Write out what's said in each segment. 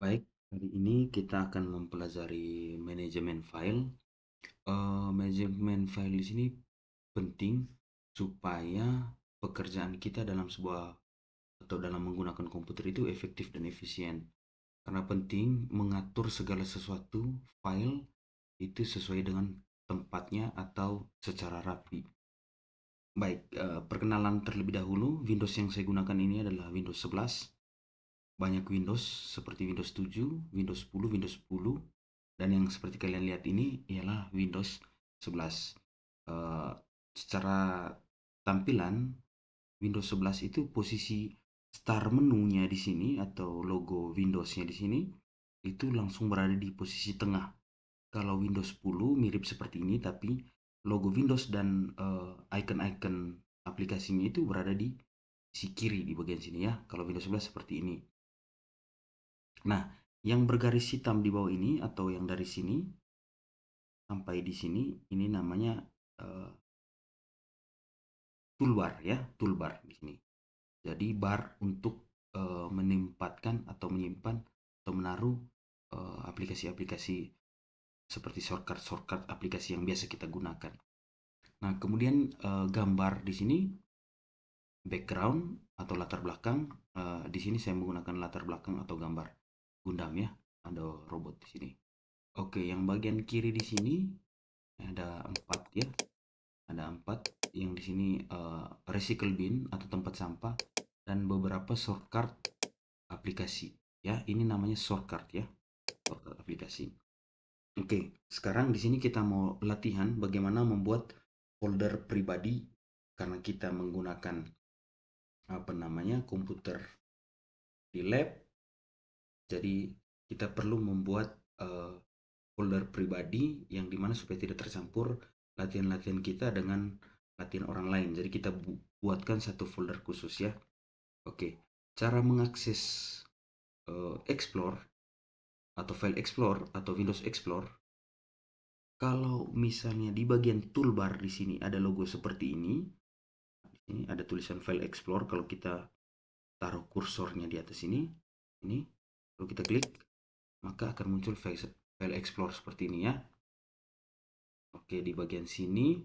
Baik, hari ini kita akan mempelajari manajemen file. Manajemen file di sini penting supaya pekerjaan kita dalam sebuah atau dalam menggunakan komputer itu efektif dan efisien. Karena penting mengatur segala sesuatu file itu sesuai dengan tempatnya atau secara rapi. Baik, perkenalan terlebih dahulu, Windows yang saya gunakan ini adalah Windows 11. Banyak Windows seperti Windows 7, Windows 10, Windows 10, dan yang seperti kalian lihat ini ialah Windows 11. Eh, Secara tampilan Windows 11 itu posisi start menunya di sini atau logo Windows-nya di sini itu langsung berada di posisi tengah. Kalau Windows 10 mirip seperti ini tapi logo Windows dan icon-icon aplikasinya itu berada di sisi kiri di bagian sini ya. Kalau Windows 11 seperti ini. Nah, yang bergaris hitam di bawah ini atau yang dari sini sampai di sini ini namanya eh, toolbar ya, toolbar di sini. Jadi bar untuk menempatkan atau menyimpan atau menaruh aplikasi-aplikasi seperti shortcut-shortcut aplikasi yang biasa kita gunakan. Nah, kemudian gambar di sini background atau latar belakang. Di sini saya menggunakan latar belakang atau gambar Gundam ya. Ada robot di sini. Oke, yang bagian kiri di sini ada 4 ya. Ada 4 yang di sini recycle bin atau tempat sampah dan beberapa shortcut aplikasi ya. Ini namanya shortcut ya. Shortcut aplikasi. Oke, sekarang di sini kita mau latihan bagaimana membuat folder pribadi karena kita menggunakan apa namanya komputer di lab. Jadi kita perlu membuat folder pribadi yang dimana supaya tidak tercampur latihan-latihan kita dengan latihan orang lain. Jadi kita buatkan satu folder khusus ya. Oke, cara mengakses Explore atau File Explorer atau Windows Explorer. Kalau misalnya di bagian toolbar di sini ada logo seperti ini, di sini ada tulisan File Explorer. Kalau kita taruh kursornya di atas ini, kalau kita klik, maka akan muncul File Explorer seperti ini ya. Oke, di bagian sini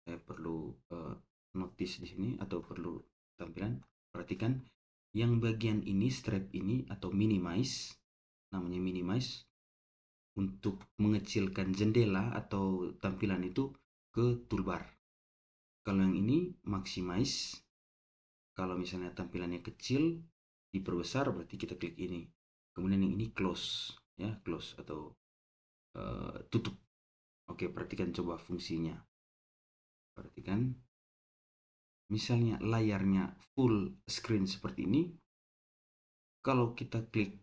saya perlu notice di sini atau perlu tampilan. Perhatikan yang bagian ini strap ini atau minimize, namanya minimize untuk mengecilkan jendela atau tampilan itu ke toolbar. Kalau yang ini maximize, kalau misalnya tampilannya kecil diperbesar berarti kita klik ini. Kemudian yang ini close ya, close atau tutup. Oke, perhatikan coba fungsinya. Perhatikan misalnya layarnya full screen seperti ini, kalau kita klik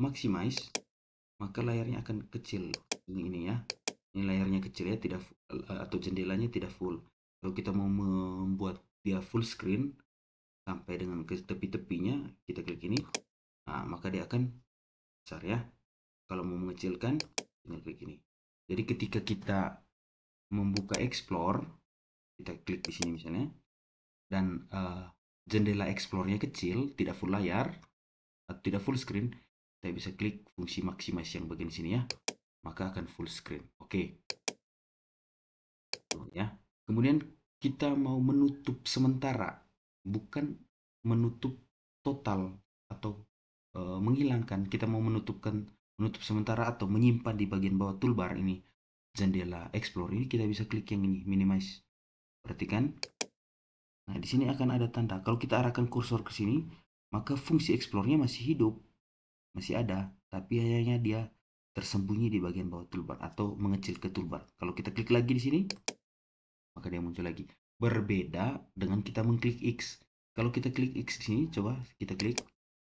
maximize, maka layarnya akan kecil. Ini ya, ini layarnya kecil ya, tidak atau jendelanya tidak full. Kalau kita mau membuat dia full screen sampai dengan ke tepi-tepinya, kita klik ini, nah, maka dia akan besar ya. Kalau mau mengecilkan, tinggal klik ini. Jadi ketika kita membuka explore, kita klik di sini misalnya, dan jendela explore-nya kecil, tidak full layar, atau tidak full screen, kita bisa klik fungsi maximize yang bagian sini ya, maka akan full screen. Oke. Ya. Kemudian kita mau menutup sementara, bukan menutup total atau menghilangkan. Kita mau menutup sementara atau menyimpan di bagian bawah toolbar ini jendela explore ini, kita bisa klik yang ini minimize. Perhatikan. Nah, di sini akan ada tanda. Kalau kita arahkan kursor ke sini, maka fungsi explore-nya masih hidup, masih ada, tapi hanya dia tersembunyi di bagian bawah toolbar atau mengecil ke toolbar. Kalau kita klik lagi di sini, maka dia muncul lagi. Berbeda dengan kita mengklik X. Kalau kita klik X di sini, coba kita klik,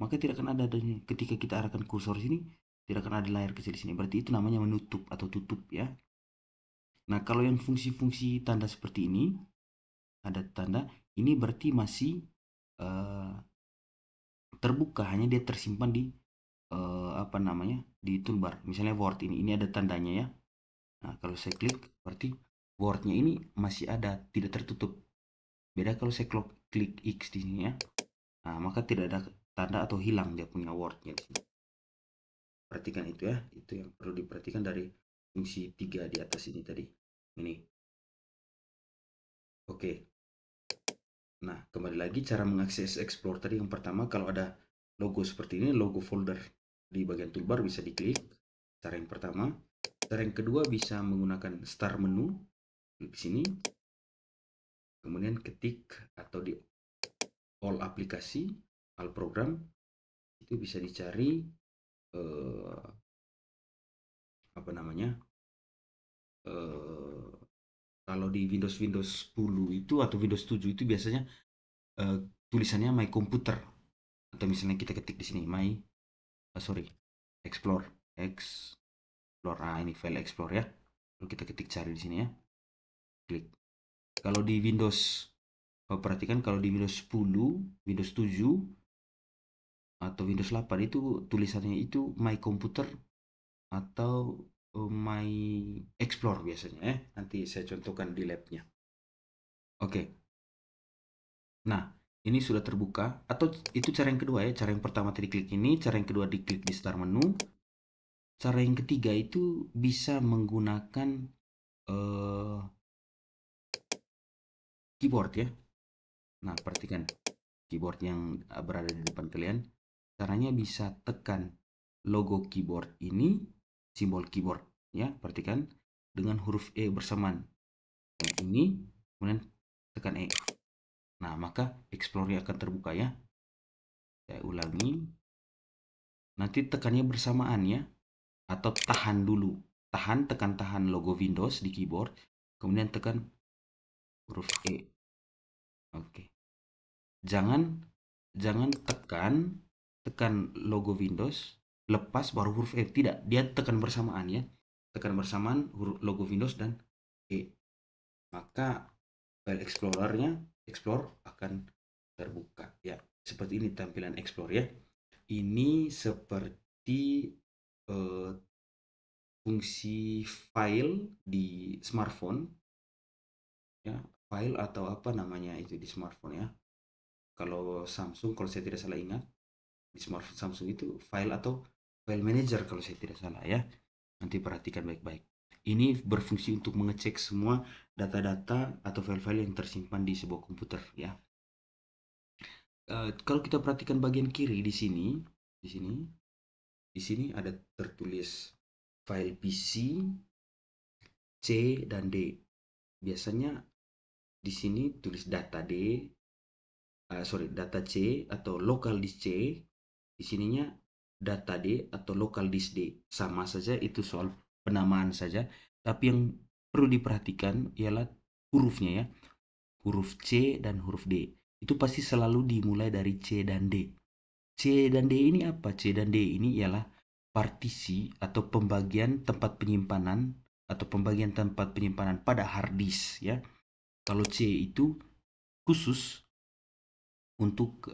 maka tidak akan ada adanya. Ketika kita arahkan kursor sini, tidak akan ada layar kecil di sini. Berarti itu namanya menutup atau tutup ya. Nah, kalau yang fungsi-fungsi tanda seperti ini, ada tanda, ini berarti masih uh, terbuka, hanya dia tersimpan di apa namanya di toolbar. Misalnya Word ini ada tandanya ya. Nah, kalau saya klik, berarti Word-nya ini masih ada, tidak tertutup. Beda kalau saya klik X di sini ya. Nah, maka tidak ada tanda atau hilang dia punya wordnya di sini. Perhatikan itu ya, itu yang perlu diperhatikan dari fungsi 3 di atas ini tadi. Ini. Oke. Nah, kembali lagi cara mengakses explore tadi. Yang pertama, kalau ada logo seperti ini, logo folder di bagian toolbar bisa diklik. Cara yang pertama. Cara yang kedua bisa menggunakan start menu di sini. Kemudian ketik atau di all aplikasi, all program, itu bisa dicari apa namanya? Kalau di Windows 10 itu atau Windows 7 itu biasanya tulisannya My Computer, atau misalnya kita ketik di sini My Explore. Ini file Explore ya. Lalu kita ketik cari di sini ya. Klik. Kalau di Windows, perhatikan kalau di Windows 10, Windows 7 atau Windows 8 itu tulisannya itu My Computer atau My Explore biasanya ya. Nanti saya contohkan di labnya. Oke. Nah, ini sudah terbuka, atau itu cara yang kedua ya. Cara yang pertama tadi klik ini, cara yang kedua diklik di start menu. Cara yang ketiga itu bisa menggunakan keyboard ya. Nah, perhatikan keyboard yang berada di depan kalian. Caranya bisa tekan logo keyboard ini, simbol keyboard ya, perhatikan, dengan huruf E bersamaan. Yang ini, kemudian tekan E. Nah, maka Explorer akan terbuka ya. Saya ulangi. Nanti tekannya bersamaan ya. Atau tahan dulu. Tekan tahan logo Windows di keyboard. Kemudian tekan huruf E. Oke. Jangan tekan logo Windows, lepas baru huruf E. Tidak, dia tekan bersamaan ya. Tekan bersamaan huruf logo Windows dan E. Maka file Explore akan terbuka ya. Seperti ini tampilan Explore ya. Ini seperti fungsi file di smartphone ya, file atau apa namanya itu di smartphone ya. Kalau Samsung, kalau saya tidak salah ingat, di smartphone Samsung itu file atau file manager kalau saya tidak salah ya. Nanti perhatikan baik-baik. Ini berfungsi untuk mengecek semua data-data atau file-file yang tersimpan di sebuah komputer ya. Kalau kita perhatikan bagian kiri di sini ada tertulis file PC, C dan D. Biasanya di sini tulis data C atau local disk C. Di sininya data D atau local disk D. Sama saja, itu soal penamaan saja. Tapi yang perlu diperhatikan ialah hurufnya ya. Huruf C dan huruf D. Itu pasti selalu dimulai dari C dan D. C dan D ini apa? C dan D ini ialah partisi atau pembagian tempat penyimpanan pada hard disk ya. Kalau C itu khusus untuk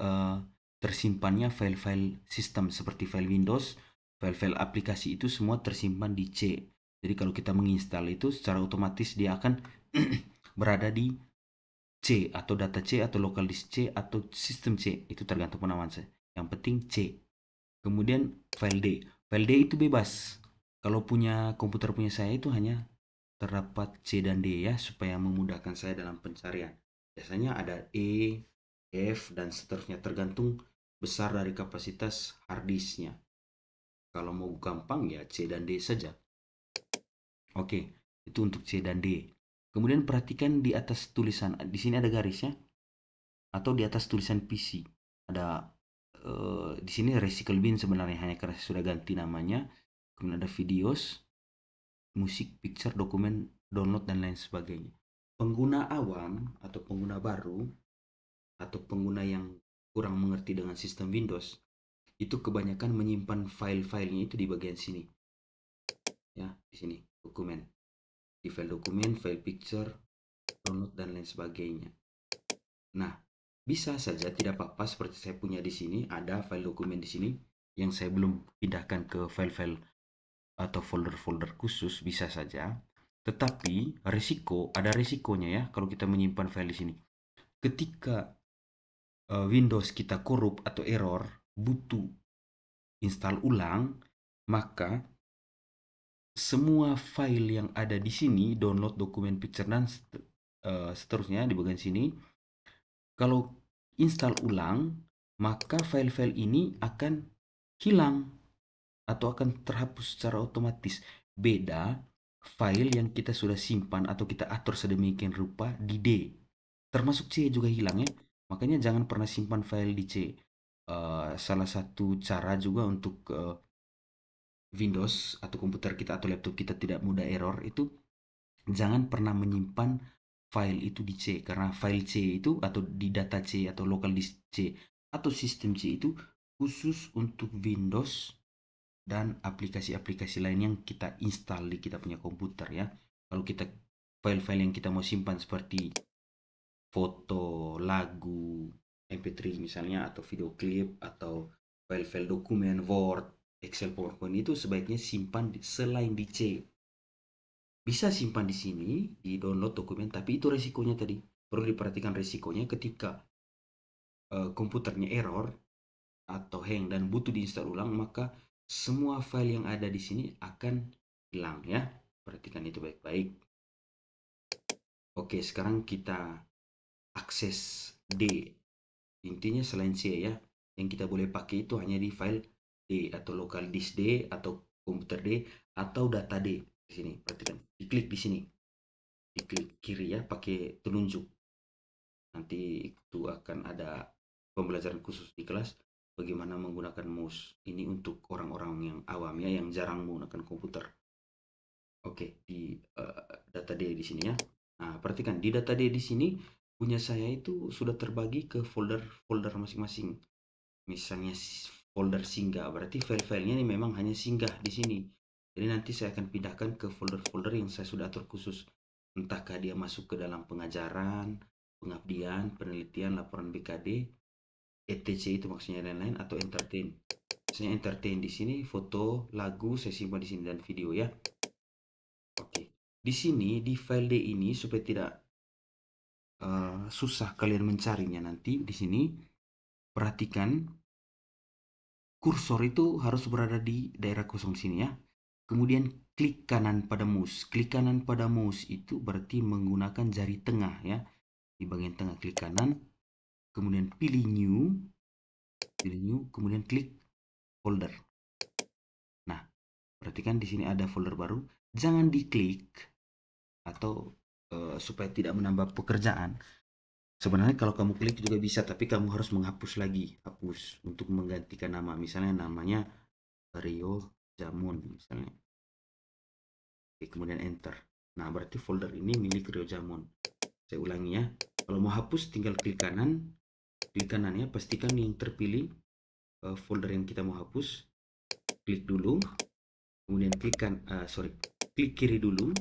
tersimpannya file-file sistem seperti file Windows, file-file aplikasi itu semua tersimpan di C. Jadi kalau kita menginstal itu secara otomatis dia akan berada di C atau data C atau local disk C atau sistem C, itu tergantung penamaan saya. Yang penting C. Kemudian file D. File D itu bebas. Kalau punya komputer punya saya itu hanya terdapat C dan D ya, supaya memudahkan saya dalam pencarian. Biasanya ada E, F dan seterusnya, tergantung besar dari kapasitas hard disknya. Kalau mau gampang ya C dan D saja. Oke, itu untuk C dan D. Kemudian perhatikan di atas tulisan, di sini ada garisnya, atau di atas tulisan PC ada di sini Recycle Bin sebenarnya, hanya karena sudah ganti namanya. Kemudian ada videos, musik, picture, dokumen, download dan lain sebagainya. Pengguna awam atau pengguna baru atau pengguna yang kurang mengerti dengan sistem Windows itu kebanyakan menyimpan file-filenya itu di bagian sini ya, di sini dokumen, di file dokumen, file picture, download dan lain sebagainya. Nah, bisa saja tidak apa-apa, seperti saya punya di sini ada file dokumen di sini yang saya belum pindahkan ke file-file atau folder-folder khusus, bisa saja. Tetapi ada resikonya ya kalau kita menyimpan file di sini. Ketika Windows kita korup atau error, butuh install ulang, maka semua file yang ada di sini, download dokumen picture dan seterusnya di bagian sini, kalau install ulang, maka file-file ini akan hilang atau akan terhapus secara otomatis. Beda file yang kita sudah simpan atau kita atur sedemikian rupa di D. Termasuk C juga hilang ya. Makanya jangan pernah simpan file di C. Salah satu cara juga untuk Windows atau komputer kita atau laptop kita tidak mudah error itu, jangan pernah menyimpan file itu di C, karena file C itu atau di data C atau local disk C atau sistem C itu khusus untuk Windows dan aplikasi-aplikasi lain yang kita install di kita punya komputer ya. Kalau kita file-file yang kita mau simpan seperti foto, lagu, MP3 misalnya, atau video klip, atau file-file dokumen, Word, Excel, PowerPoint, itu sebaiknya simpan selain di C. Bisa simpan di sini, di download dokumen, tapi itu resikonya tadi. Perlu diperhatikan resikonya ketika komputernya error atau hang dan butuh diinstal ulang, maka semua file yang ada di sini akan hilang ya. Perhatikan itu baik-baik. Oke, sekarang kita akses D. Intinya selain C ya, yang kita boleh pakai itu hanya di file D atau local disk D atau komputer D atau data D. Di sini, perhatikan. Diklik di sini. Diklik kiri ya, pakai telunjuk. Nanti itu akan ada pembelajaran khusus di kelas bagaimana menggunakan mouse. Ini untuk orang-orang yang awam ya, yang jarang menggunakan komputer. Oke, di data D di sini ya. Nah, perhatikan di data D di sini punya saya itu sudah terbagi ke folder-folder masing-masing. Misalnya folder singgah, berarti file-filenya ini memang hanya singgah di sini. Jadi nanti saya akan pindahkan ke folder-folder yang saya sudah atur khusus. Entahkah dia masuk ke dalam pengajaran, pengabdian, penelitian, laporan BKD, etc itu maksudnya lain-lain, atau entertain. Misalnya entertain di sini, foto, lagu saya simpan di sini dan video ya. Oke. Di sini di file D ini supaya tidak susah kalian mencarinya nanti di sini, perhatikan kursor itu harus berada di daerah kosong sini ya. Kemudian klik kanan pada mouse. Klik kanan pada mouse itu berarti menggunakan jari tengah ya. Di bagian tengah klik kanan, kemudian pilih new, kemudian klik folder. Nah, perhatikan di sini ada folder baru. Jangan diklik atau supaya tidak menambah pekerjaan. Sebenarnya kalau kamu klik juga bisa, tapi kamu harus menghapus lagi, hapus untuk menggantikan nama. Misalnya namanya Rio Jamun misalnya. Oke, kemudian enter. Nah, berarti folder ini milik Rio Jamun. Saya ulangi ya. Kalau mau hapus tinggal klik kanan ya, pastikan yang terpilih folder yang kita mau hapus. Klik dulu, kemudian klik kiri dulu,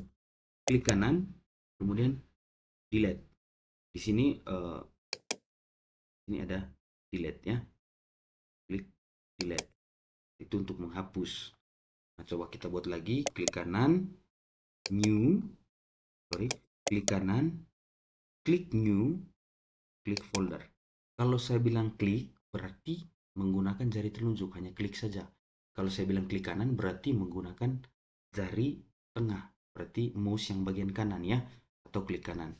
klik kanan, kemudian delete. Di sini ini ada delete ya. Klik delete. Itu untuk menghapus. Nah, coba kita buat lagi, klik kanan, klik kanan, klik new, klik folder. Kalau saya bilang klik, berarti menggunakan jari telunjuk, hanya klik saja. Kalau saya bilang klik kanan, berarti menggunakan jari tengah, berarti mouse yang bagian kanan ya, atau klik kanan.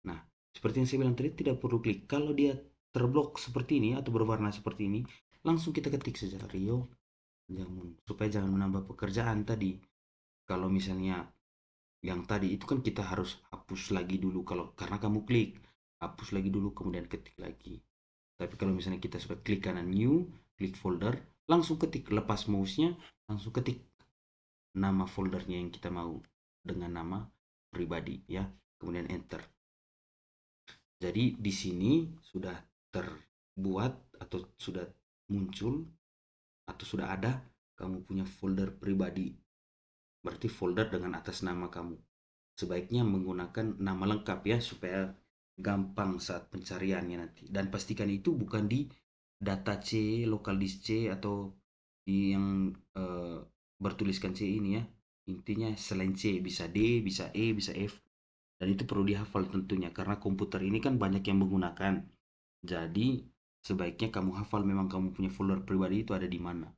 Nah, seperti yang saya bilang tadi, tidak perlu klik. Kalau dia terblok seperti ini atau berwarna seperti ini, langsung kita ketik saja Rio Jamun, supaya jangan menambah pekerjaan tadi. Kalau misalnya yang tadi itu kan kita harus hapus lagi dulu, kalau karena kamu klik, hapus lagi dulu kemudian ketik lagi. Tapi kalau misalnya kita sudah klik kanan new, klik folder, langsung ketik, lepas mouse-nya, langsung ketik nama foldernya yang kita mau dengan nama pribadi ya, kemudian enter. Jadi di sini sudah terbuat atau sudah muncul atau sudah ada kamu punya folder pribadi. Berarti folder dengan atas nama kamu. Sebaiknya menggunakan nama lengkap ya supaya gampang saat pencariannya nanti. Dan pastikan itu bukan di data C, local disk C atau di yang bertuliskan C ini ya. Intinya selain C bisa D, bisa E, bisa F. Dan itu perlu dihafal tentunya karena komputer ini kan banyak yang menggunakan. Jadi sebaiknya kamu hafal memang kamu punya folder pribadi itu ada di mana.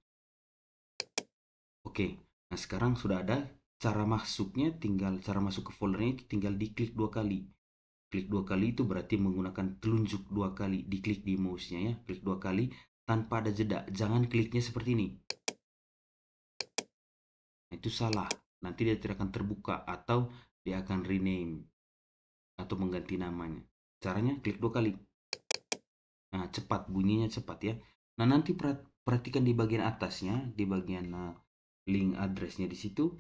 Oke, nah sekarang sudah ada cara masuknya, tinggal cara masuk ke foldernya itu tinggal diklik 2 kali. Klik 2 kali itu berarti menggunakan telunjuk 2 kali, diklik di mouse-nya ya, klik 2 kali tanpa ada jeda. Jangan kliknya seperti ini. Nah, itu salah. Nanti dia tidak akan terbuka atau dia akan rename atau mengganti namanya. Caranya klik 2 kali. Nah, cepat, bunyinya cepat ya. Nah, nanti perhatikan di bagian atasnya, di bagian link addressnya di situ.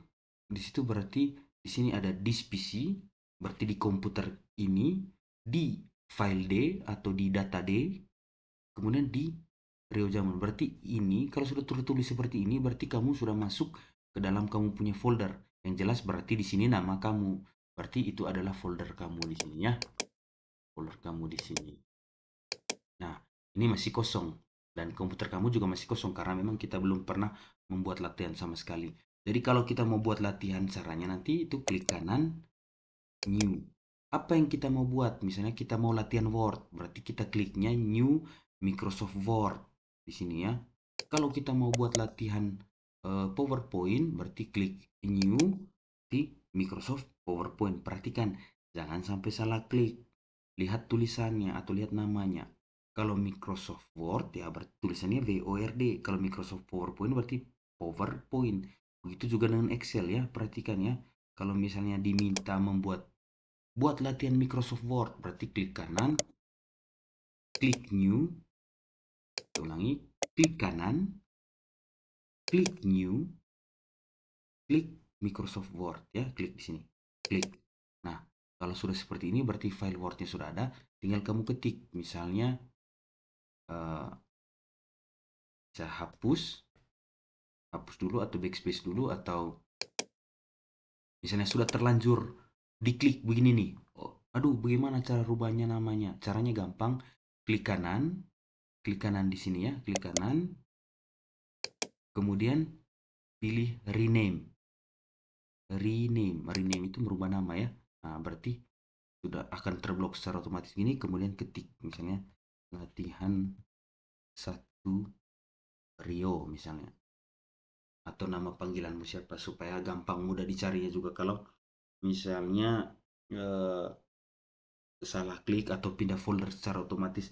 Di situ berarti di sini ada this PC, berarti di komputer ini, di file D atau di data D, kemudian di Ryozaman. Berarti ini kalau sudah tertulis seperti ini, berarti kamu sudah masuk ke dalam kamu punya folder. Yang jelas berarti di sini nama kamu. Berarti itu adalah folder kamu di sini ya. Folder kamu di sini. Nah, ini masih kosong dan komputer kamu juga masih kosong karena memang kita belum pernah membuat latihan sama sekali. Jadi kalau kita mau buat latihan caranya nanti itu klik kanan new. Apa yang kita mau buat? Misalnya kita mau latihan Word, berarti kita kliknya new Microsoft Word di sini ya. Kalau kita mau buat latihan PowerPoint, berarti klik new di Microsoft PowerPoint. Perhatikan, jangan sampai salah klik. Lihat tulisannya atau lihat namanya. Kalau Microsoft Word ya berarti tulisannya WORD. Kalau Microsoft PowerPoint berarti PowerPoint. Begitu juga dengan Excel ya. Perhatikan ya. Kalau misalnya diminta buat latihan Microsoft Word, berarti klik kanan, klik new, ulangi, klik kanan, klik new, klik Microsoft Word ya, klik di sini. Klik. Nah, kalau sudah seperti ini berarti file Word-nya sudah ada, tinggal kamu ketik. Misalnya bisa hapus dulu atau backspace dulu atau misalnya sudah terlanjur diklik begini nih. Oh, aduh, bagaimana cara rubahnya namanya? Caranya gampang, klik kanan di sini ya, klik kanan, kemudian pilih rename itu merubah nama ya. Nah, berarti sudah akan terblok secara otomatis gini, kemudian ketik misalnya latihan 1 Rio misalnya, atau nama panggilanmu siapa supaya gampang mudah dicarinya juga kalau misalnya eh, salah klik atau pindah folder secara otomatis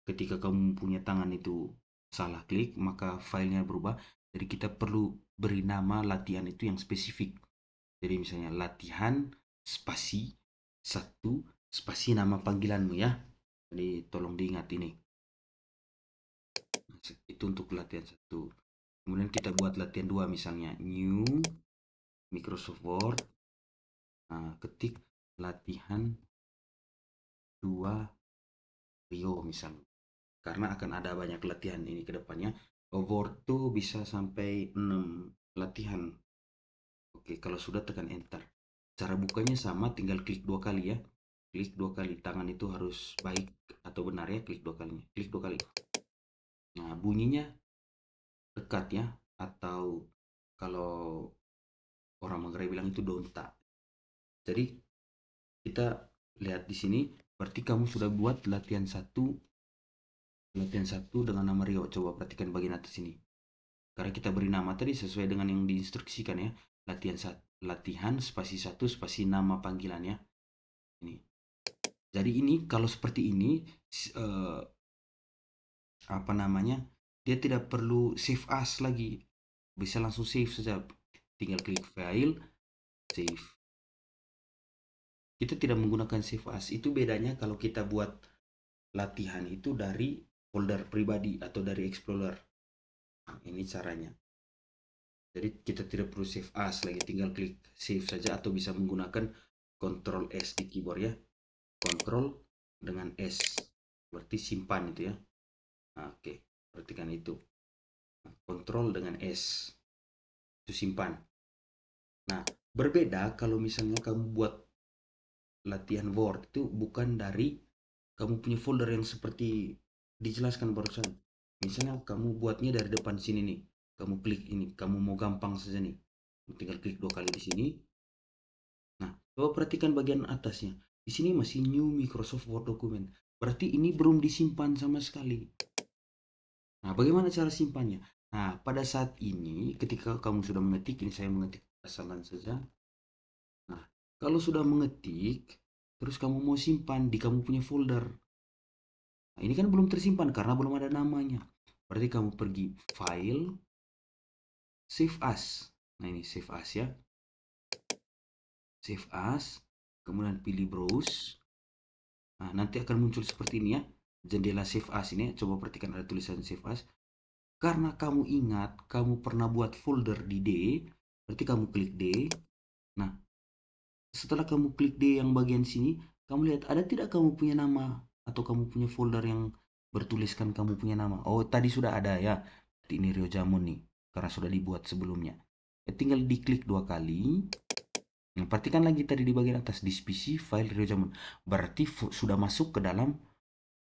ketika kamu punya tangan itu salah klik maka filenya berubah. Jadi kita perlu beri nama latihan itu yang spesifik. Jadi misalnya latihan spasi 1 spasi nama panggilanmu ya. Jadi tolong diingat ini. Itu untuk latihan 1. Kemudian kita buat latihan 2 misalnya new Microsoft Word. Nah, ketik latihan 2 Rio misalnya. Karena akan ada banyak latihan ini ke depannya. Word tuh bisa sampai 6 latihan. Oke, kalau sudah tekan enter. Cara bukanya sama, tinggal klik 2 kali ya. Klik 2 kali, tangan itu harus baik atau benar ya, klik 2 kalinya. Klik 2 kali. Nah, bunyinya dekat ya, atau kalau orang Manggarai bilang itu donta. Jadi kita lihat di sini, berarti kamu sudah buat latihan satu dengan nama Rio. Coba perhatikan bagian atas ini. Karena kita beri nama tadi sesuai dengan yang diinstruksikan ya. Latihan spasi 1 spasi nama panggilannya. Ini. Jadi ini kalau seperti ini eh, apa namanya? Dia tidak perlu save as lagi. Bisa langsung save saja. Tinggal klik file, save. Kita tidak menggunakan save as. Itu bedanya kalau kita buat latihan itu dari folder pribadi atau dari Explorer. Nah, ini caranya. Jadi kita tidak perlu save as lagi, tinggal klik save saja atau bisa menggunakan Ctrl S di keyboard ya. Ctrl dengan S berarti simpan itu ya. Nah, oke, perhatikan itu. Ctrl dengan S itu simpan. Nah, berbeda kalau misalnya kamu buat latihan Word itu bukan dari kamu punya folder yang seperti dijelaskan barusan. Misalnya kamu buatnya dari depan sini nih. Kamu klik ini, kamu mau gampang saja nih. Tinggal klik 2 kali di sini. Nah, coba perhatikan bagian atasnya. Di sini masih new Microsoft Word document. Berarti ini belum disimpan sama sekali. Nah, bagaimana cara simpannya? Nah, pada saat ini ketika kamu sudah mengetik, ini saya mengetik pasangan saja. Nah, kalau sudah mengetik, terus kamu mau simpan di kamu punya folder. Nah, ini kan belum tersimpan karena belum ada namanya. Berarti kamu pergi file, save as. Nah, ini save as ya. Save as, kemudian pilih browse. Nah, nanti akan muncul seperti ini ya. Jendela save as ini, coba perhatikan ada tulisan save as. Karena kamu ingat, kamu pernah buat folder di D, berarti kamu klik D. Nah, setelah kamu klik D yang bagian sini, kamu lihat ada tidak kamu punya nama atau kamu punya folder yang bertuliskan kamu punya nama. Oh, tadi sudah ada ya. Ini Rio Jamun nih, karena sudah dibuat sebelumnya. Ya, tinggal diklik 2 kali. Nah, perhatikan lagi tadi di bagian atas di PC file Rio Jamun. Berarti sudah masuk ke dalam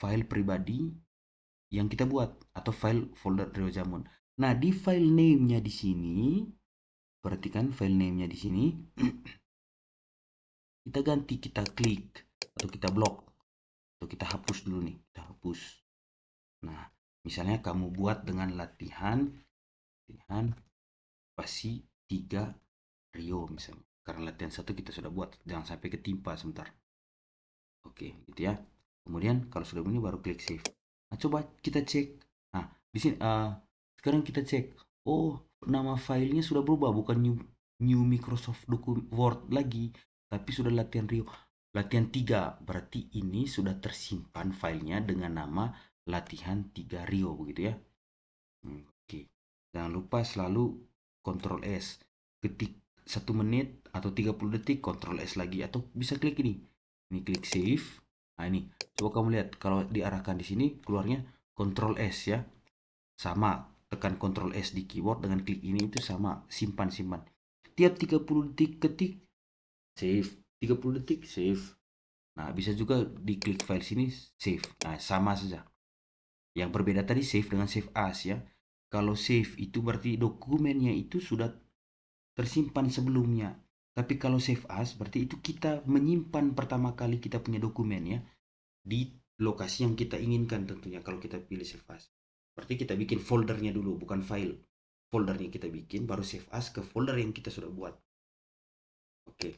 file pribadi yang kita buat atau file folder Rio Jamun. Nah, di file name-nya di sini, perhatikan file name-nya di sini. Kita ganti, kita klik atau kita blok atau kita hapus dulu nih, kita hapus. Nah, misalnya kamu buat dengan latihan pasti 3 Rio misalnya. Karena latihan 1 kita sudah buat, jangan sampai ketimpa sebentar. Oke, gitu ya. Kemudian kalau sudah begini baru klik save. Nah, coba kita cek. Nah, di sini sekarang kita cek. Oh, nama filenya sudah berubah, bukan new Microsoft Word lagi, tapi sudah latihan Rio. Latihan 3, berarti ini sudah tersimpan filenya dengan nama latihan 3 Rio begitu ya. Oke. Jangan lupa selalu Ctrl S. Ketik 1 menit atau 30 detik, Ctrl S lagi atau bisa klik ini. Ini klik save. Nah, ini coba kamu lihat kalau diarahkan di sini keluarnya Ctrl S ya. Sama, tekan Ctrl S di keyboard dengan klik ini itu sama, simpan. Tiap 30 detik ketik save, 30 detik save. Nah, bisa juga diklik file sini save. Nah, sama saja. Yang berbeda tadi save dengan save as ya. Kalau save itu berarti dokumennya itu sudah tersimpan sebelumnya. Tapi kalau save as berarti itu kita menyimpan pertama kali kita punya dokumen ya di lokasi yang kita inginkan tentunya kalau kita pilih save as. Berarti kita bikin foldernya dulu, bukan file. Foldernya kita bikin, baru save as ke folder yang kita sudah buat. Oke,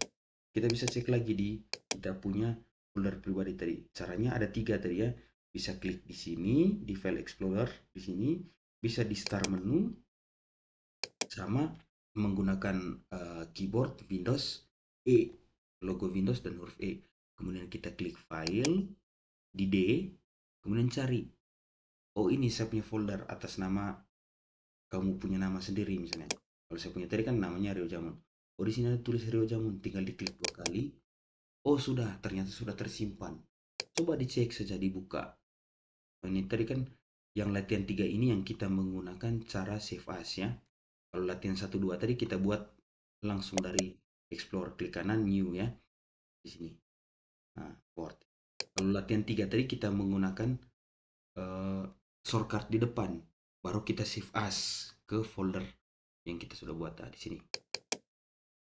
kita bisa cek lagi di kita punya folder pribadi tadi. Caranya ada 3 tadi ya. Bisa klik di sini, di file explorer, di sini. Bisa di start menu, sama menggunakan keyboard Windows E, logo Windows dan huruf E. Kemudian kita klik file, di D, kemudian cari. Oh, ini saya punya folder atas nama kamu punya nama sendiri misalnya. Kalau saya punya tadi kan namanya Rio Jamun. Oh, di sini ada tulis Rio Jamun, tinggal diklik 2 kali. Oh, sudah, ternyata sudah tersimpan. Coba dicek saja, dibuka. Oh, ini tadi kan yang latihan 3 ini yang kita menggunakan cara save as ya. Kalau latihan 1 2 tadi kita buat langsung dari explore, klik kanan new ya. Di sini. Nah, port. Kalau latihan 3 tadi kita menggunakan shortcut di depan, baru kita save as ke folder yang kita sudah buat di sini.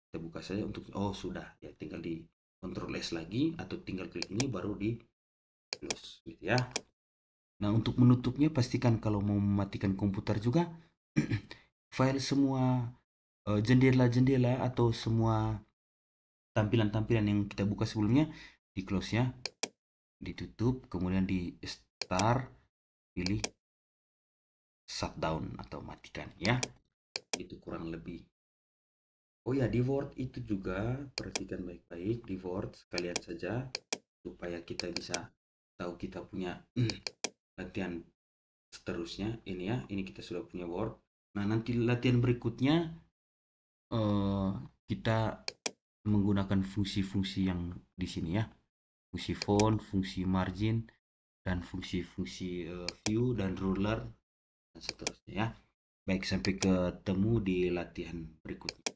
Kita buka saja untuk sudah ya, tinggal di Ctrl S lagi atau tinggal klik ini baru di close gitu ya. Nah, untuk menutupnya pastikan kalau mau mematikan komputer juga file semua jendela-jendela atau semua tampilan-tampilan yang kita buka sebelumnya di close ya, ditutup, kemudian di start, pilih shutdown atau matikan ya. Itu kurang lebih. Oh ya, di Word itu juga perhatikan baik-baik di Word sekalian saja supaya kita bisa tahu kita punya latihan seterusnya. Ini ya, ini kita sudah punya Word. Nah, nanti latihan berikutnya kita menggunakan fungsi-fungsi yang di sini ya. Fungsi font, fungsi margin, dan fungsi-fungsi view dan ruler dan seterusnya ya. Baik, sampai ketemu di latihan berikutnya.